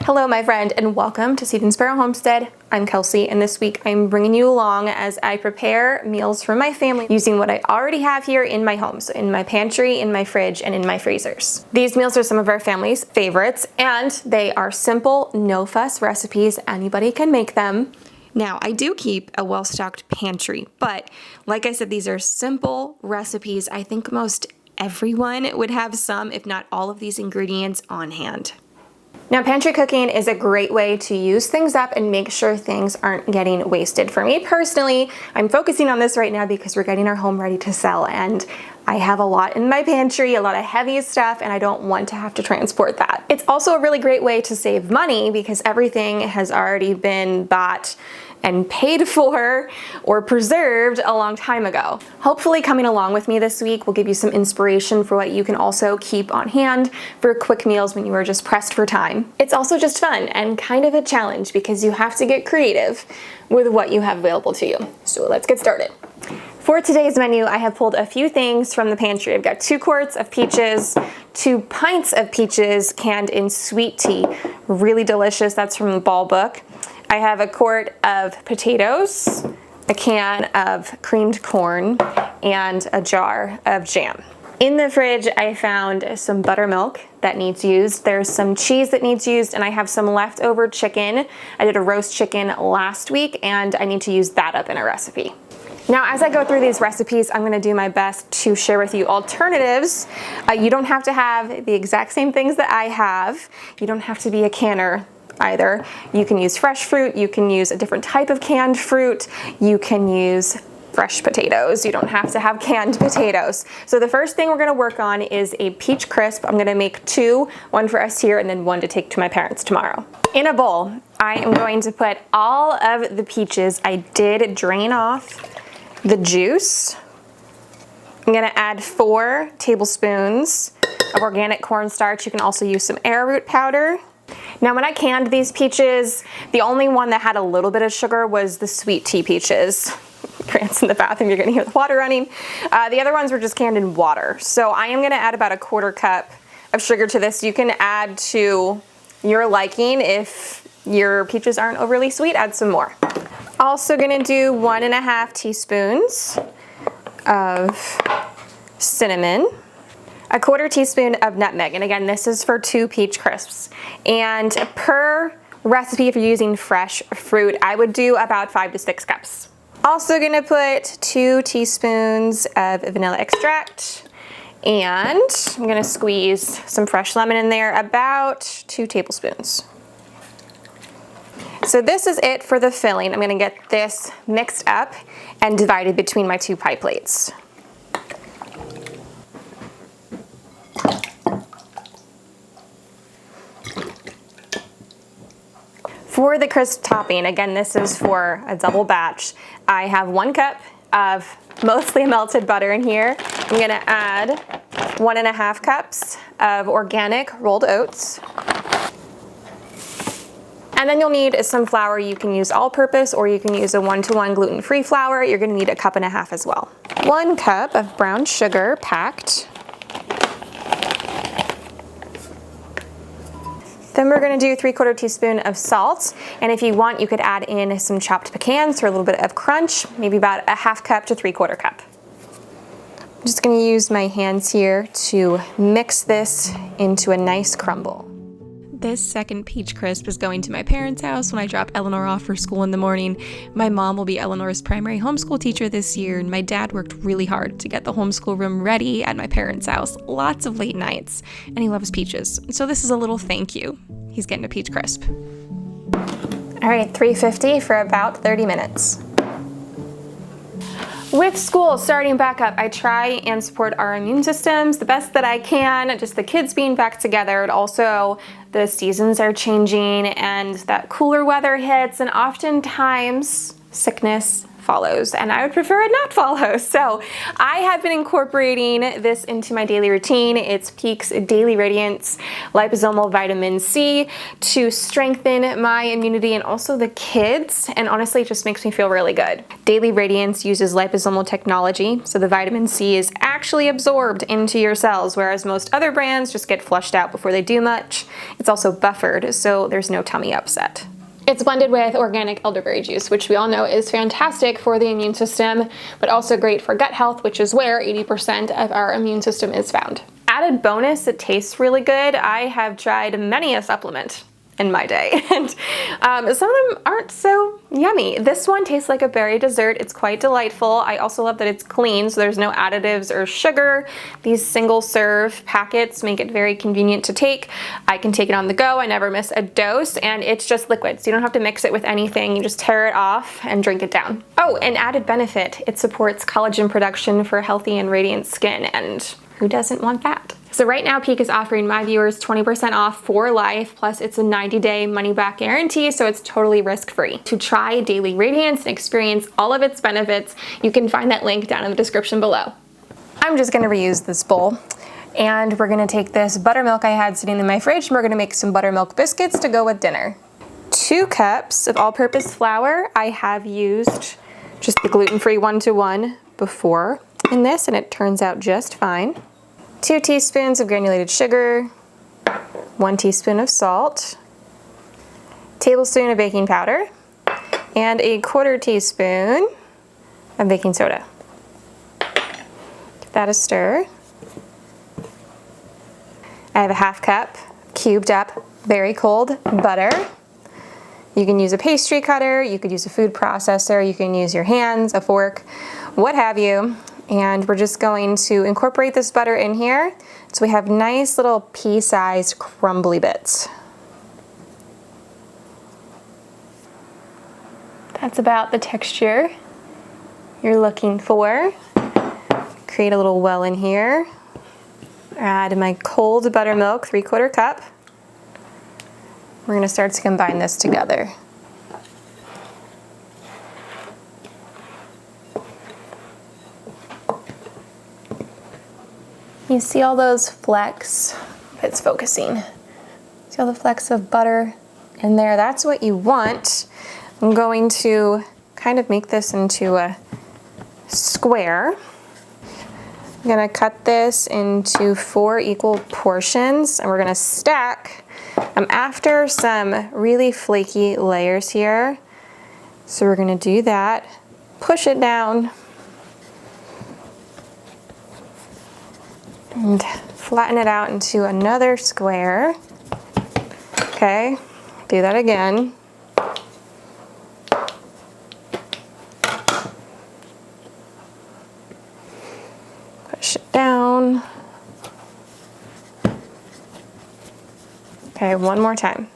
Hello, my friend, and welcome to Seed and Sparrow Homestead. I'm Kelsey, and this week I'm bringing you along as I prepare meals for my family using what I already have here in my home, so in my pantry, in my fridge, and in my freezers. These meals are some of our family's favorites, and they are simple, no-fuss recipes. Anybody can make them. Now, I do keep a well-stocked pantry, but like I said, these are simple recipes. I think most everyone would have some, if not all of these ingredients on hand. Now, pantry cooking is a great way to use things up and make sure things aren't getting wasted. For me personally, I'm focusing on this right now because we're getting our home ready to sell, and I have a lot in my pantry, a lot of heavy stuff, and I don't want to have to transport that. It's also a really great way to save money because everything has already been bought and paid for or preserved a long time ago. Hopefully coming along with me this week will give you some inspiration for what you can also keep on hand for quick meals when you are just pressed for time. It's also just fun and kind of a challenge because you have to get creative with what you have available to you. So let's get started. For today's menu, I have pulled a few things from the pantry. I've got 2 quarts of peaches, 2 pints of peaches canned in sweet tea. Really delicious, that's from the Ball Book. I have a quart of potatoes, a can of creamed corn, and a jar of jam. In the fridge, I found some buttermilk that needs used. There's some cheese that needs used, and I have some leftover chicken. I did a roast chicken last week, and I need to use that up in a recipe. Now, as I go through these recipes, I'm gonna do my best to share with you alternatives. You don't have to have the exact same things that I have. You don't have to be a canner either. You can use fresh fruit, you can use a different type of canned fruit, you can use fresh potatoes. You don't have to have canned potatoes. So the first thing we're gonna work on is a peach crisp. I'm gonna make 2, one for us here and then 1 to take to my parents tomorrow. In a bowl, I am going to put all of the peaches. I did drain off the juice. I'm gonna add 4 tablespoons of organic cornstarch. You can also use some arrowroot powder. Now, when I canned these peaches, the only one that had a little bit of sugar was the sweet tea peaches. Grant's in the bathroom, you're gonna hear the water running. The other ones were just canned in water. So I am gonna add about a 1/4 cup of sugar to this. You can add to your liking. If your peaches aren't overly sweet, add some more. Also gonna do 1½ teaspoons of cinnamon, a 1/4 teaspoon of nutmeg, and again, this is for 2 peach crisps. And per recipe, if you're using fresh fruit, I would do about 5 to 6 cups. Also gonna put 2 teaspoons of vanilla extract, and I'm gonna squeeze some fresh lemon in there, about 2 tablespoons. So this is it for the filling. I'm gonna get this mixed up and divided between my 2 pie plates. For the crisp topping, again, this is for a double batch. I have 1 cup of mostly melted butter in here. I'm gonna add 1½ cups of organic rolled oats. And then you'll need some flour. You can use all-purpose or you can use a 1-to-1 gluten-free flour. You're gonna need 1½ cups as well. 1 cup of brown sugar packed. Then we're gonna do 3/4 teaspoon of salt. And if you want, you could add in some chopped pecans for a little bit of crunch, maybe about a 1/2 cup to 3/4 cup. I'm just gonna use my hands here to mix this into a nice crumble. This second peach crisp is going to my parents' house when I drop Eleanor off for school in the morning. My mom will be Eleanor's primary homeschool teacher this year, and my dad worked really hard to get the homeschool room ready at my parents' house. Lots of late nights, and he loves peaches. So this is a little thank you. He's getting a peach crisp. All right, 350 for about 30 minutes. With school starting back up, I try and support our immune systems the best that I can, just the kids being back together, and also the seasons are changing and that cooler weather hits, and oftentimes sickness follows, and I would prefer it not follow. So I have been incorporating this into my daily routine. It's Peak's Daily Radiance Liposomal Vitamin C to strengthen my immunity and also the kids, and honestly it just makes me feel really good. Daily Radiance uses liposomal technology, so the vitamin C is actually absorbed into your cells, whereas most other brands just get flushed out before they do much. It's also buffered, so there's no tummy upset. It's blended with organic elderberry juice, which we all know is fantastic for the immune system, but also great for gut health, which is where 80% of our immune system is found. Added bonus, it tastes really good. I have tried many a supplement in my day, and some of them aren't so yummy. This one tastes like a berry dessert. It's quite delightful. I also love that it's clean, so there's no additives or sugar. These single serve packets make it very convenient to take. I can take it on the go. I never miss a dose, and it's just liquid, so you don't have to mix it with anything. You just tear it off and drink it down. Oh, an added benefit, it supports collagen production for healthy and radiant skin, and who doesn't want that? So right now, Peak is offering my viewers 20% off for life, plus it's a 90-day money-back guarantee, so it's totally risk-free. To try Daily Radiance and experience all of its benefits, you can find that link down in the description below. I'm just gonna reuse this bowl, and we're gonna take this buttermilk I had sitting in my fridge, and we're gonna make some buttermilk biscuits to go with dinner. 2 cups of all-purpose flour. I have used just the gluten-free 1-to-1 before in this, and it turns out just fine. 2 teaspoons of granulated sugar, 1 teaspoon of salt, tablespoon of baking powder, and a 1/4 teaspoon of baking soda. Give that a stir. I have a 1/2 cup cubed up, very cold butter. You can use a pastry cutter, you could use a food processor, you can use your hands, a fork, what have you. And we're just going to incorporate this butter in here so we have nice little pea-sized crumbly bits. That's about the texture you're looking for. Create a little well in here. Add my cold buttermilk, 3/4 cup. We're gonna start to combine this together. You see all those flecks? It's focusing. See all the flecks of butter in there? That's what you want. I'm going to kind of make this into a square. I'm gonna cut this into 4 equal portions, and we're gonna stack. I'm after some really flaky layers here. So we're gonna do that. Push it down. And flatten it out into another square. Okay, do that again. Push it down. Okay, one more time.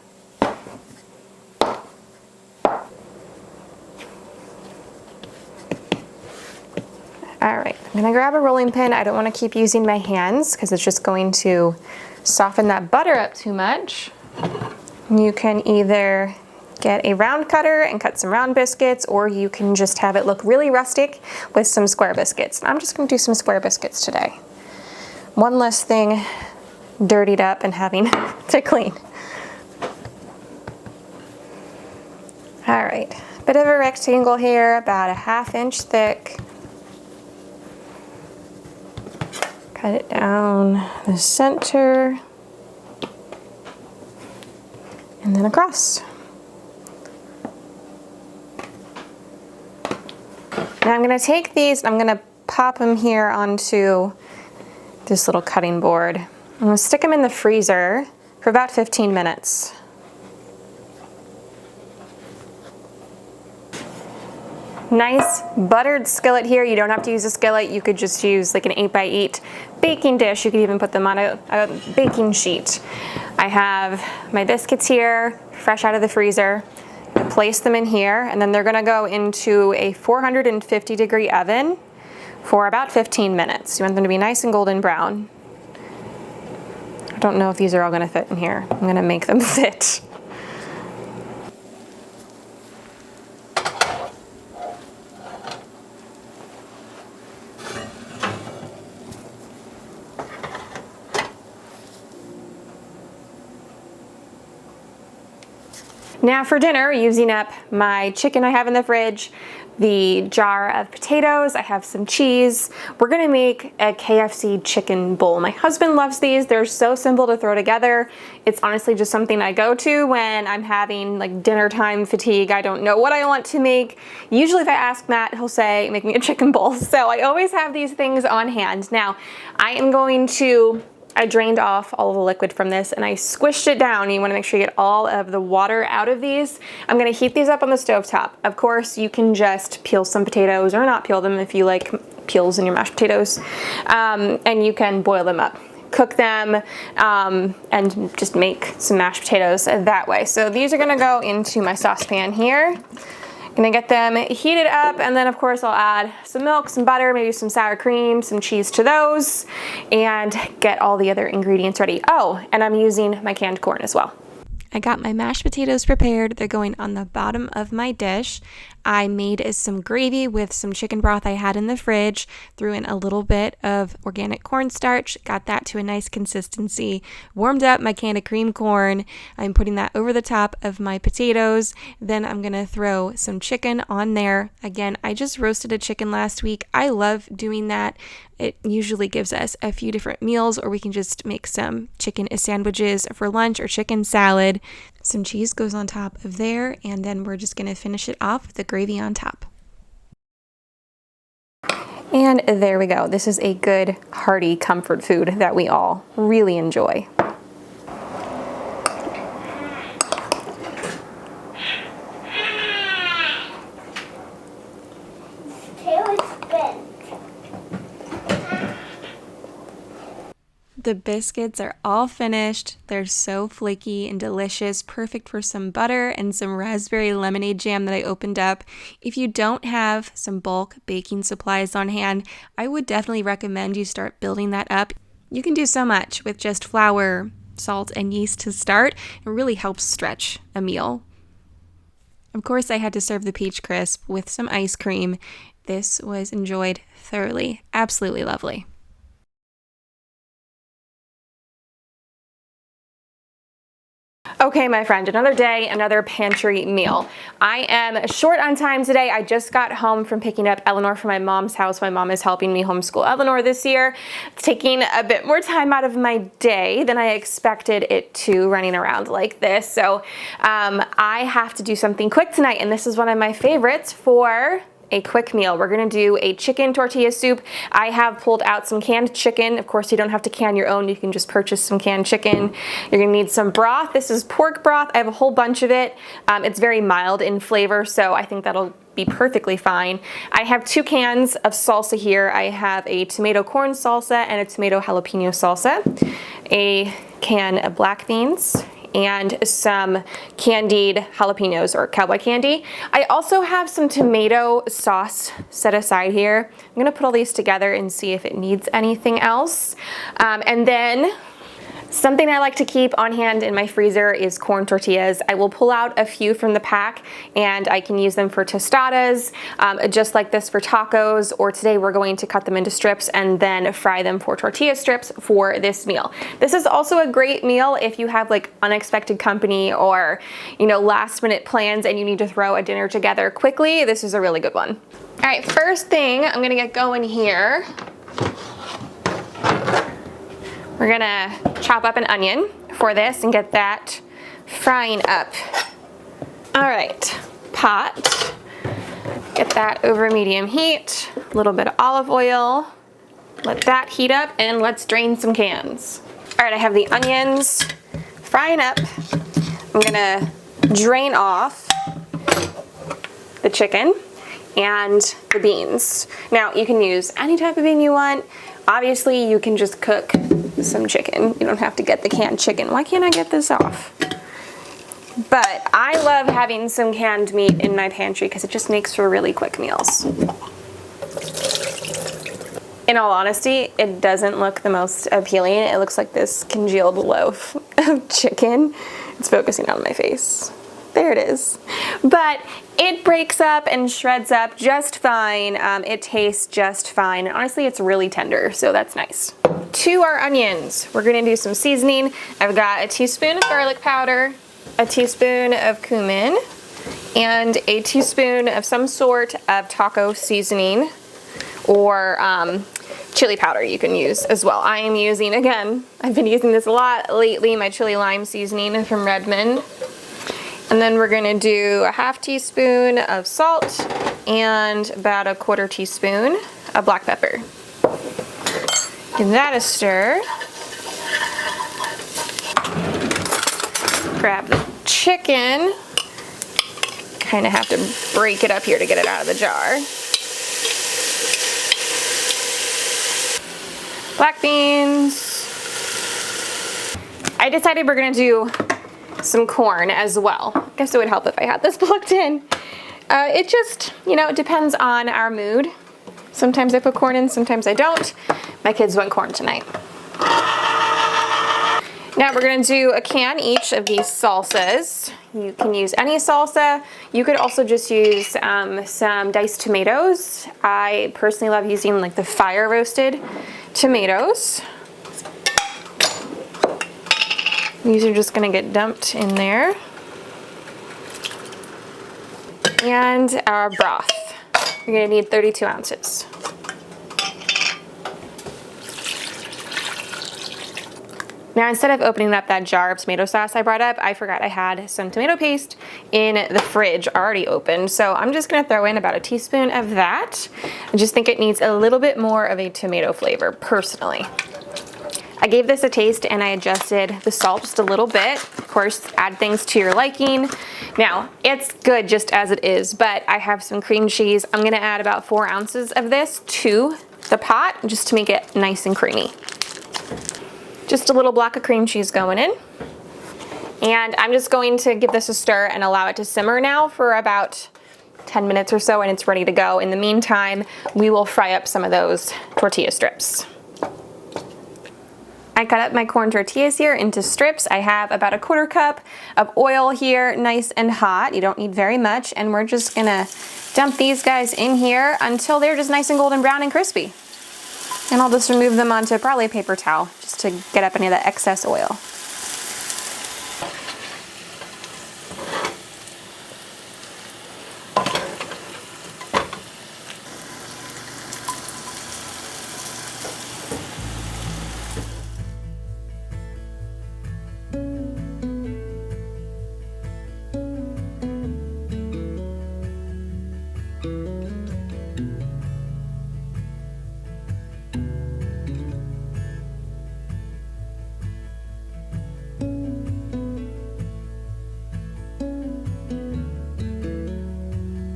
All right, I'm gonna grab a rolling pin. I don't wanna keep using my hands because it's just going to soften that butter up too much. You can either get a round cutter and cut some round biscuits, or you can just have it look really rustic with some square biscuits. I'm just gonna do some square biscuits today. One less thing dirtied up and having to clean. All right, bit of a rectangle here, about a 1/2 inch thick. Cut it down the center and then across. Now I'm gonna take these, I'm gonna pop them here onto this little cutting board. I'm gonna stick them in the freezer for about 15 minutes. Nice buttered skillet here. You don't have to use a skillet. You could just use like an 8x8 baking dish. You could even put them on a baking sheet. I have my biscuits here, fresh out of the freezer. I place them in here, and then they're gonna go into a 450-degree oven for about 15 minutes. You want them to be nice and golden brown. I don't know if these are all gonna fit in here. I'm gonna make them fit. Now for dinner, using up my chicken I have in the fridge, the jar of potatoes, I have some cheese. We're gonna make a KFC chicken bowl. My husband loves these. They're so simple to throw together. It's honestly just something I go to when I'm having like dinner time fatigue. I don't know what I want to make. Usually if I ask Matt, he'll say, make me a chicken bowl. So I always have these things on hand. Now, I drained off all of the liquid from this and I squished it down. You wanna make sure you get all of the water out of these. I'm gonna heat these up on the stovetop. Of course, you can just peel some potatoes or not peel them if you like peels in your mashed potatoes. And you can boil them up, cook them, and just make some mashed potatoes that way. So these are gonna go into my saucepan here. Gonna get them heated up, and then of course I'll add some milk, some butter, maybe some sour cream, some cheese to those, and get all the other ingredients ready. Oh, and I'm using my canned corn as well. I got my mashed potatoes prepared. They're going on the bottom of my dish. I made some gravy with some chicken broth I had in the fridge, threw in a little bit of organic cornstarch, got that to a nice consistency, warmed up my can of cream corn. I'm putting that over the top of my potatoes. Then I'm gonna throw some chicken on there. Again, I just roasted a chicken last week. I love doing that. It usually gives us a few different meals, or we can just make some chicken sandwiches for lunch or chicken salad. Some cheese goes on top of there, and then we're just gonna finish it off with the gravy on top. And there we go. This is a good, hearty comfort food that we all really enjoy. The biscuits are all finished. They're so flaky and delicious, perfect for some butter and some raspberry lemonade jam that I opened up. If you don't have some bulk baking supplies on hand, I would definitely recommend you start building that up. You can do so much with just flour, salt, and yeast to start. It really helps stretch a meal. Of course, I had to serve the peach crisp with some ice cream. This was enjoyed thoroughly. Absolutely lovely. Okay, my friend, another day, another pantry meal. I am short on time today. I just got home from picking up Eleanor from my mom's house. My mom is helping me homeschool Eleanor this year. It's taking a bit more time out of my day than I expected it to, running around like this. So I have to do something quick tonight, and this is one of my favorites for a quick meal. We're gonna do a chicken tortilla soup. I have pulled out some canned chicken. Of course, you don't have to can your own. You can just purchase some canned chicken. You're gonna need some broth. This is pork broth. I have a whole bunch of it. It's very mild in flavor, so I think that'll be perfectly fine. I have 2 cans of salsa here. I have a tomato corn salsa and a tomato jalapeno salsa, a can of black beans, and some candied jalapenos or cowboy candy. I also have some tomato sauce set aside here. I'm gonna put all these together and see if it needs anything else. And then something I like to keep on hand in my freezer is corn tortillas. I will pull out a few from the pack and I can use them for tostadas, just like this for tacos, or today we're going to cut them into strips and then fry them for tortilla strips for this meal. This is also a great meal if you have like unexpected company or, you know, last minute plans and you need to throw a dinner together quickly. This is a really good one. All right, first thing I'm gonna get going here. We're gonna chop up an onion for this and get that frying up. All right, pot. Get that over medium heat, a little bit of olive oil. Let that heat up and let's drain some cans. All right, I have the onions frying up. I'm gonna drain off the chicken and the beans. Now, you can use any type of bean you want. Obviously, you can just cook some chicken. You don't have to get the canned chicken. Why can't I get this off? But I love having some canned meat in my pantry because it just makes for really quick meals. In all honesty, it doesn't look the most appealing. It looks like this congealed loaf of chicken. It's focusing on my face. There it is. But it breaks up and shreds up just fine. It tastes just fine. Honestly, it's really tender, so that's nice. To our onions, we're gonna do some seasoning. I've got a teaspoon of garlic powder, a teaspoon of cumin, and a teaspoon of some sort of taco seasoning or chili powder you can use as well. I am using, again, I've been using this a lot lately, my chili lime seasoning from Redmond. And then we're gonna do a half teaspoon of salt and about a quarter teaspoon of black pepper. Give that a stir. Grab the chicken. Kind of have to break it up here to get it out of the jar. Black beans. I decided we're gonna do some corn as well. I guess it would help if I had this plugged in. It just, you know, it depends on our mood. Sometimes I put corn in, sometimes I don't. My kids want corn tonight. Now we're gonna do a can each of these salsas. You can use any salsa. You could also just use some diced tomatoes. I personally love using like the fire roasted tomatoes. These are just gonna get dumped in there. And our broth. You're gonna need 32 ounces. Now, instead of opening up that jar of tomato sauce I brought up, I forgot I had some tomato paste in the fridge already opened. So I'm just gonna throw in about a teaspoon of that. I just think it needs a little bit more of a tomato flavor, personally. I gave this a taste and I adjusted the salt just a little bit. Of course, add things to your liking. Now, it's good just as it is, but I have some cream cheese. I'm gonna add about 4 ounces of this to the pot just to make it nice and creamy. Just a little block of cream cheese going in. And I'm just going to give this a stir and allow it to simmer now for about 10 minutes or so, and it's ready to go. In the meantime, we will fry up some of those tortilla strips. I cut up my corn tortillas here into strips. I have about a quarter cup of oil here, nice and hot. You don't need very much. And we're just gonna dump these guys in here until they're just nice and golden brown and crispy. And I'll just remove them onto probably a paper towel just to get up any of that excess oil.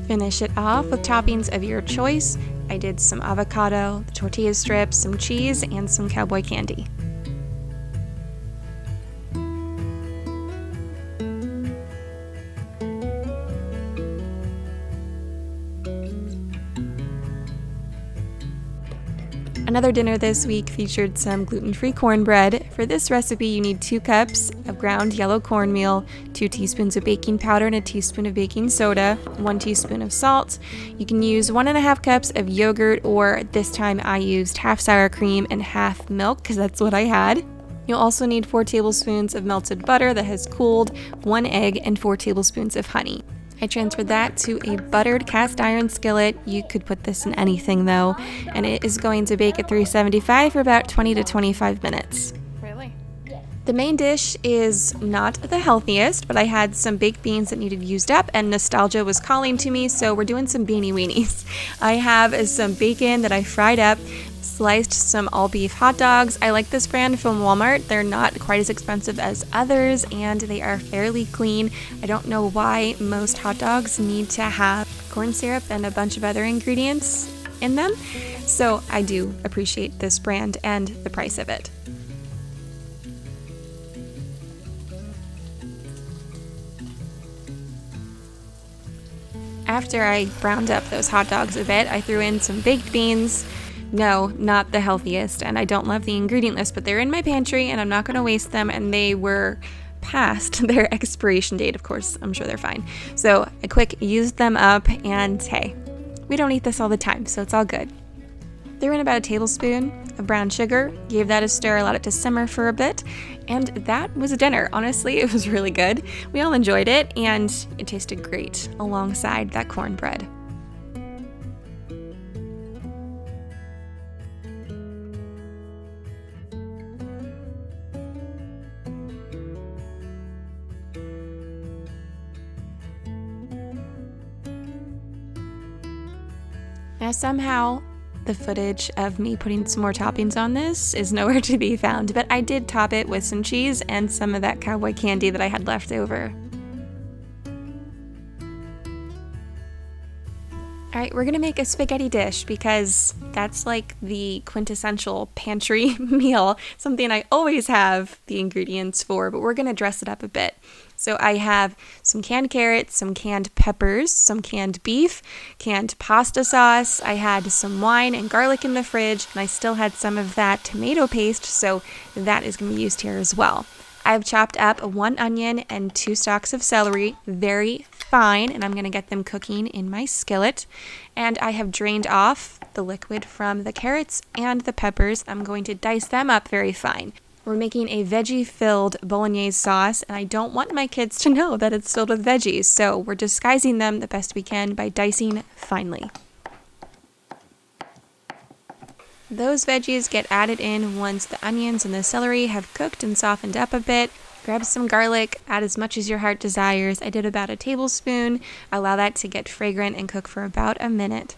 Finish it off with toppings of your choice. I did some avocado, the tortilla strips, some cheese, and some cowboy candy. Another dinner this week featured some gluten-free cornbread. For this recipe, you need 2 cups of ground yellow cornmeal, 2 teaspoons of baking powder and a teaspoon of baking soda, 1 teaspoon of salt. You can use 1.5 cups of yogurt, or this time I used half sour cream and half milk because that's what I had. You'll also need 4 tablespoons of melted butter that has cooled, 1 egg, and 4 tablespoons of honey. I transferred that to a buttered cast iron skillet. You could put this in anything though, and it is going to bake at 375 for about 20 to 25 minutes. Really? The main dish is not the healthiest, but I had some baked beans that needed used up and nostalgia was calling to me, so we're doing some beanie weenies. I have some bacon that I fried up, sliced some all beef hot dogs. I like this brand from Walmart. They're not quite as expensive as others and they are fairly clean. I don't know why most hot dogs need to have corn syrup and a bunch of other ingredients in them, so I do appreciate this brand and the price of it. After I browned up those hot dogs a bit, I threw in some baked beans. No, not the healthiest, and I don't love the ingredient list, but they're in my pantry and I'm not going to waste them, and they were past their expiration date. Of course, I'm sure they're fine. So I quick used them up, and hey, we don't eat this all the time, so it's all good. Threw in about a tablespoon of brown sugar, gave that a stir, allowed it to simmer for a bit, and that was a dinner. Honestly, it was really good. We all enjoyed it, and it tasted great alongside that cornbread. Now somehow the footage of me putting some more toppings on this is nowhere to be found, but I did top it with some cheese and some of that cowboy candy that I had left over. All right, we're gonna make a spaghetti dish because that's like the quintessential pantry meal, something I always have the ingredients for, but we're gonna dress it up a bit. So I have some canned carrots, some canned peppers, some canned beef, canned pasta sauce. I had some wine and garlic in the fridge, and I still had some of that tomato paste, so that is gonna be used here as well. I've chopped up 1 onion and 2 stalks of celery very fine, and I'm going to get them cooking in my skillet. And I have drained off the liquid from the carrots and the peppers. I'm going to dice them up very fine. We're making a veggie-filled bolognese sauce, and I don't want my kids to know that it's filled with veggies, so we're disguising them the best we can by dicing finely. Those veggies get added in once the onions and the celery have cooked and softened up a bit. Grab some garlic, add as much as your heart desires. I did about a tablespoon. Allow that to get fragrant and cook for about a minute.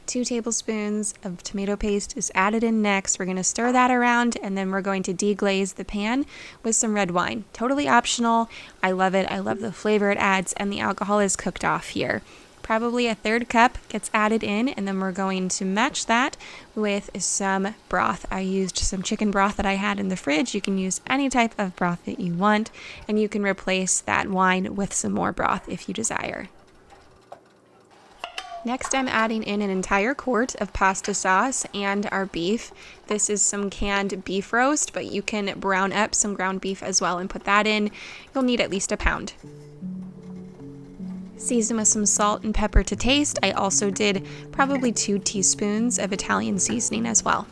2 tablespoons of tomato paste is added in next. We're going to stir that around, and then we're going to deglaze the pan with some red wine. Totally optional. I love it. I love the flavor it adds, and the alcohol is cooked off here. Probably a 1/3 cup gets added in, and then we're going to match that with some broth. I used some chicken broth that I had in the fridge. You can use any type of broth that you want, and you can replace that wine with some more broth if you desire. Next, I'm adding in an entire quart of pasta sauce and our beef. This is some canned beef roast, but you can brown up some ground beef as well and put that in. You'll need at least a pound. Season with some salt and pepper to taste. I also did probably 2 teaspoons of Italian seasoning as well.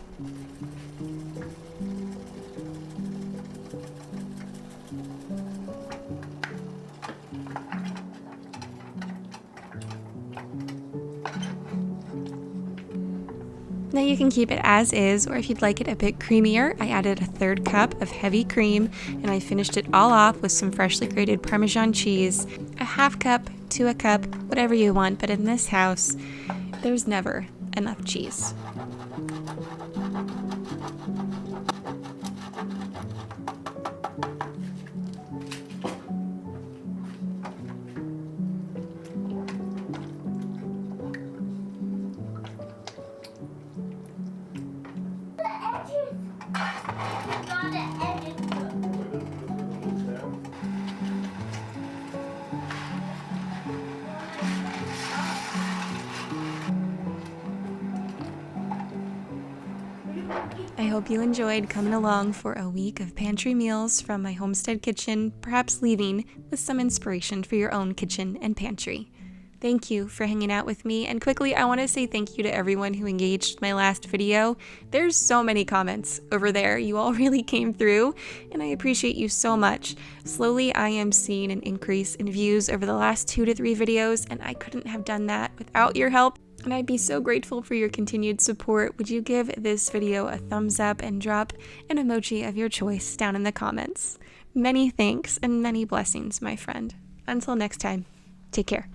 Now you can keep it as is, or if you'd like it a bit creamier, I added a 1/3 cup of heavy cream, and I finished it all off with some freshly grated Parmesan cheese, a 1/2 cup to a cup, whatever you want, but in this house, there's never enough cheese. I hope you enjoyed coming along for a week of pantry meals from my homestead kitchen, perhaps leaving with some inspiration for your own kitchen and pantry. Thank you for hanging out with me, and quickly I want to say thank you to everyone who engaged my last video. There's so many comments over there. You all really came through, and I appreciate you so much. Slowly I am seeing an increase in views over the last 2 to 3 videos, and I couldn't have done that without your help. And I'd be so grateful for your continued support. Would you give this video a thumbs up and drop an emoji of your choice down in the comments? Many thanks and many blessings, my friend. Until next time, take care.